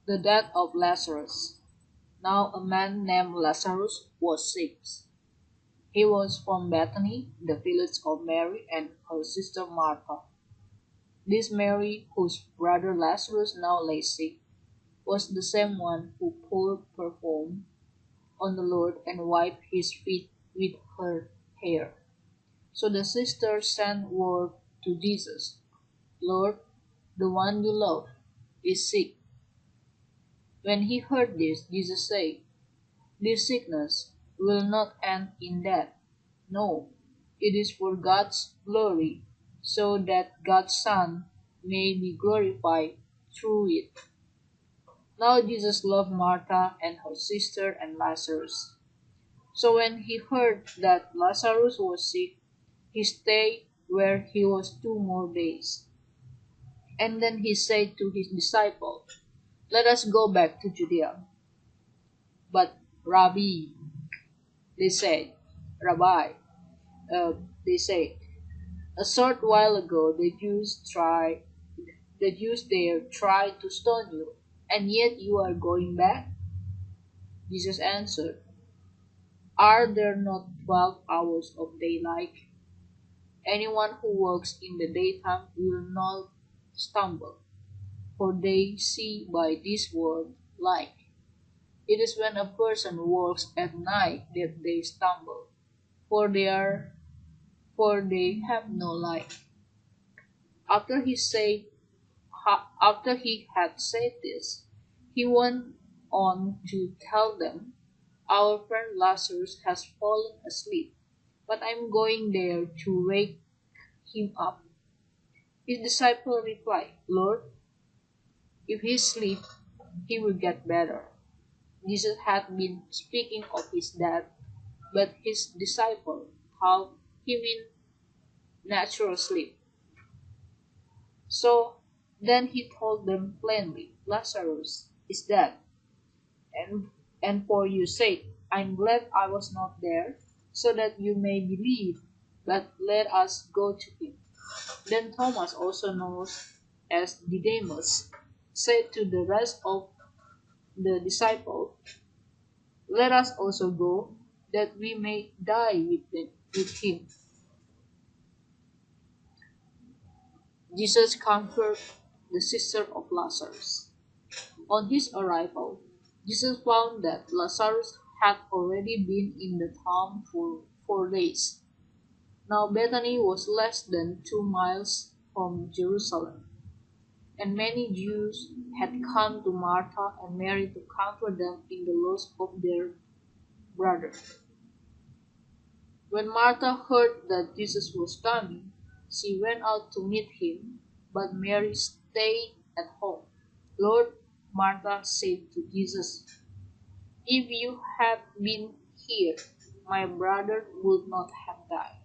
The death of Lazarus. Now a man named Lazarus was sick. He was from Bethany, the village of Mary and her sister Martha. This Mary, whose brother Lazarus now lay sick, was the same one who poured perfume on the Lord and wiped his feet with her hair. So the sisters sent word to Jesus, Lord, the one you love is sick. When he heard this, Jesus said, this sickness will not end in death. No, it is for God's glory, so that God's Son may be glorified through it. Now Jesus loved Martha and her sister and Lazarus. So when he heard that Lazarus was sick, he stayed where he was 2 more days. And then he said to his disciples, let us go back to Judea. But Rabbi, they said, Rabbi, uh, they said, a short while ago the Jews there tried to stone you, and yet you are going back? Jesus answered, are there not 12 hours of daylight? Anyone who walks in the daytime will not stumble, for they see by this word light. It is when a person walks at night that they stumble, for they have no light. After he said After he had said this, he went on to tell them, our friend Lazarus has fallen asleep, but I am going there to wake him up. His disciple replied, Lord, if he sleeps, he will get better. Jesus had been speaking of his death, but his disciple thought he meant natural sleep. So then he told them plainly, Lazarus is dead, and, and for your sake I'm glad I was not there, so that you may believe, but let us go to him. Then Thomas, also known as Didymus, said to the rest of the disciples, let us also go, that we may die with him. Jesus comforted the sister of Lazarus. On his arrival, Jesus found that Lazarus had already been in the tomb for 4 days. Now Bethany was less than 2 miles from Jerusalem, and many Jews had come to Martha and Mary to comfort them in the loss of their brother. When Martha heard that Jesus was coming, she went out to meet him, but Mary stayed at home. Lord, Martha said to Jesus, if you had been here, my brother would not have died.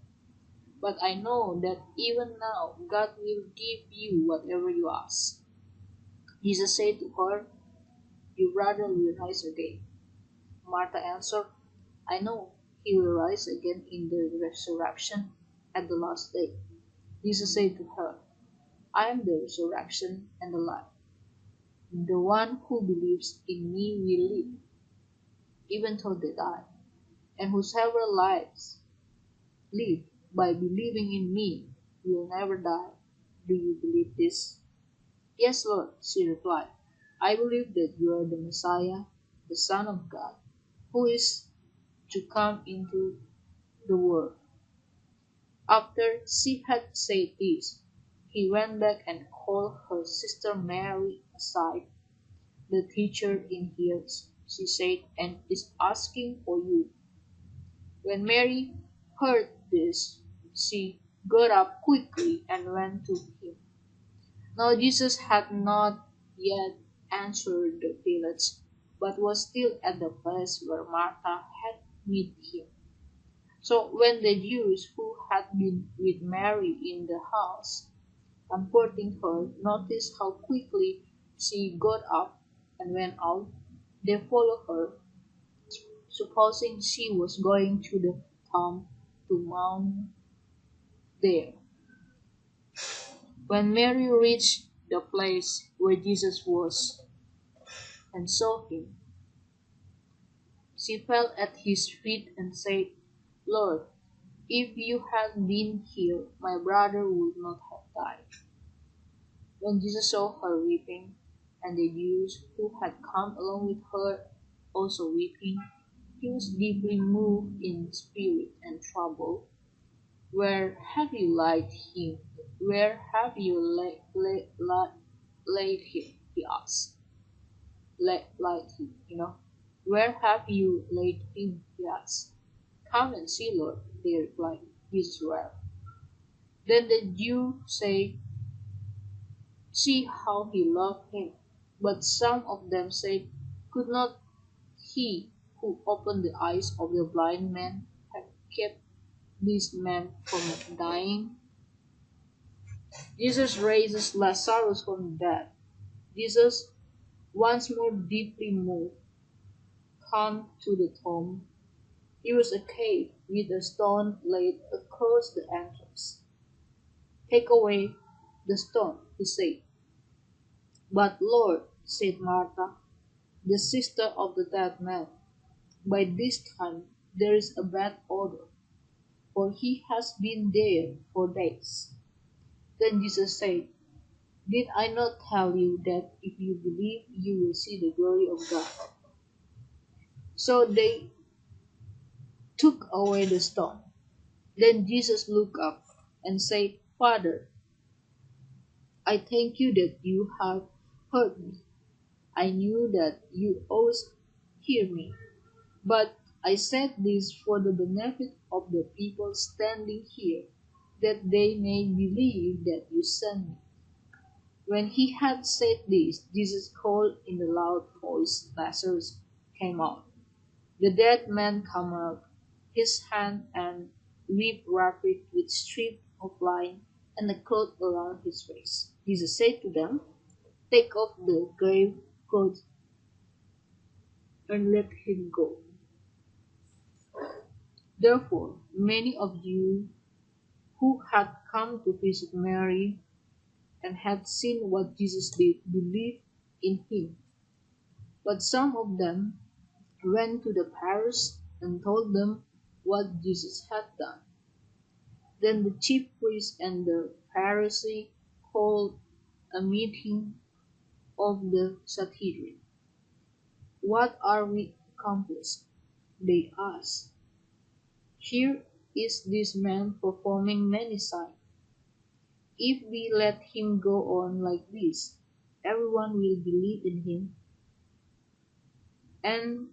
But I know that even now God will give you whatever you ask. Jesus said to her, your brother will rise again. Martha answered, I know he will rise again in the resurrection at the last day. Jesus said to her, I am the resurrection and the life. The one who believes in me will live, even though they die, and whosoever live by believing in me will never die. Do you believe this? Yes, Lord, she replied. I believe that you are the Messiah, the Son of God, who is to come into the world. After she had said this, he went back and called her sister Mary aside. The teacher in here, she said, and is asking for you. When Mary heard this, she got up quickly and went to him. Now Jesus had not yet entered the village, but was still at the place where Martha had met him. So when the Jews who had been with Mary in the house, comforting her, noticed how quickly she got up and went out, they followed her, supposing she was going to the tomb to mourn there. When Mary reached the place where Jesus was, and saw him. She fell at his feet and said, Lord, if you had been here, my brother would not have died. When Jesus saw her weeping, and the Jews who had come along with her also weeping, he was deeply moved in spirit and troubled. Where have you laid him? Where have you laid him? He asked. Laid him, Where have you laid him? He asked. Come and see, Lord, they replied. Jesus wept. Then the Jews say, See how he loved him. But some of them said, Could not he who opened the eyes of the blind man have kept this man from dying? Jesus raises Lazarus from the dead. Jesus, once more deeply moved, come to the tomb. It was a cave with a stone laid across the entrance. Take away the stone, he said. But Lord, said Martha, the sister of the dead man, by this time there is a bad odor, for he has been there 4 days. Then Jesus said, Did I not tell you that if you believe you will see the glory of God? So they took away the stone. Then Jesus looked up and said, Father, I thank you that you have heard me. I knew that you always hear me, but I said this for the benefit of the people standing here, that they may believe that you sent me. When he had said this, Jesus called in a loud voice, Lazarus, came out. The dead man came out, his hand and rib wrapped with strip of linen and a cloth around his face. Jesus said to them, Take off the grave clothes and let him go. Therefore, many of you who had come to visit Mary and had seen what Jesus did believed in him. But some of them went to the parish and told them what Jesus had done. Then the chief priests and the Pharisee called a meeting of the Sanhedrin. What are we accomplished? They asked. Here is this man performing many signs. If we let him go on like this, everyone will believe in him. And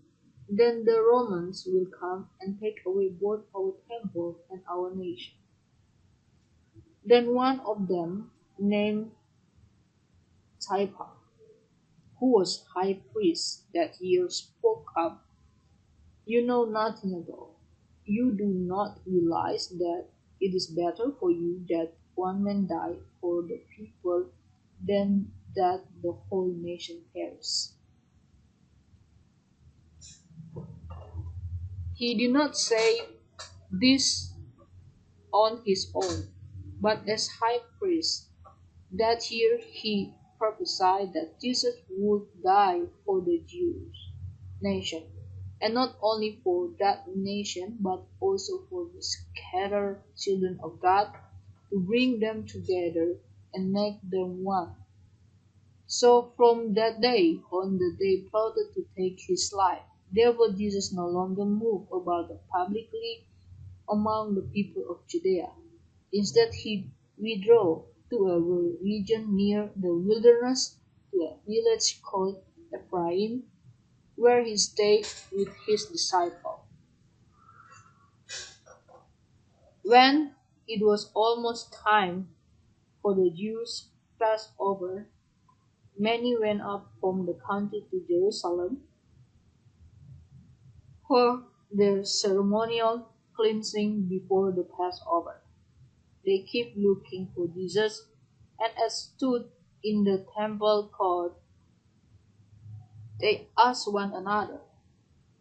then the Romans will come and take away both our temple and our nation. Then one of them, named Caiaphas, who was high priest that year, spoke up. You know nothing at all. You do not realize that it is better for you that one man die for the people than that the whole nation perish. He did not say this on his own, but as high priest. That year he prophesied that Jesus would die for the Jewish nation, and not only for that nation, but also for the scattered children of God, to bring them together and make them one. So from that day on, they plotted to take his life. Therefore, Jesus no longer moved about publicly among the people of Judea. Instead, he withdrew to a region near the wilderness, to a village called Ephraim, where he stayed with his disciples. When it was almost time for the Jews' Passover, many went up from the country to Jerusalem for the ceremonial cleansing before the Passover. They kept looking for Jesus, and as stood in the temple court, they asked one another,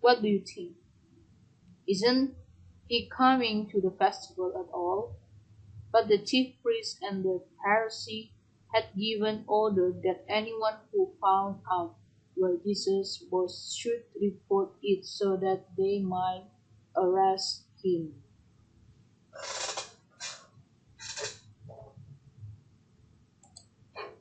What do you think? Isn't he coming to the festival at all? But the chief priests and the Pharisees had given order that anyone who found out where Jesus was should report it so that they might arrest him.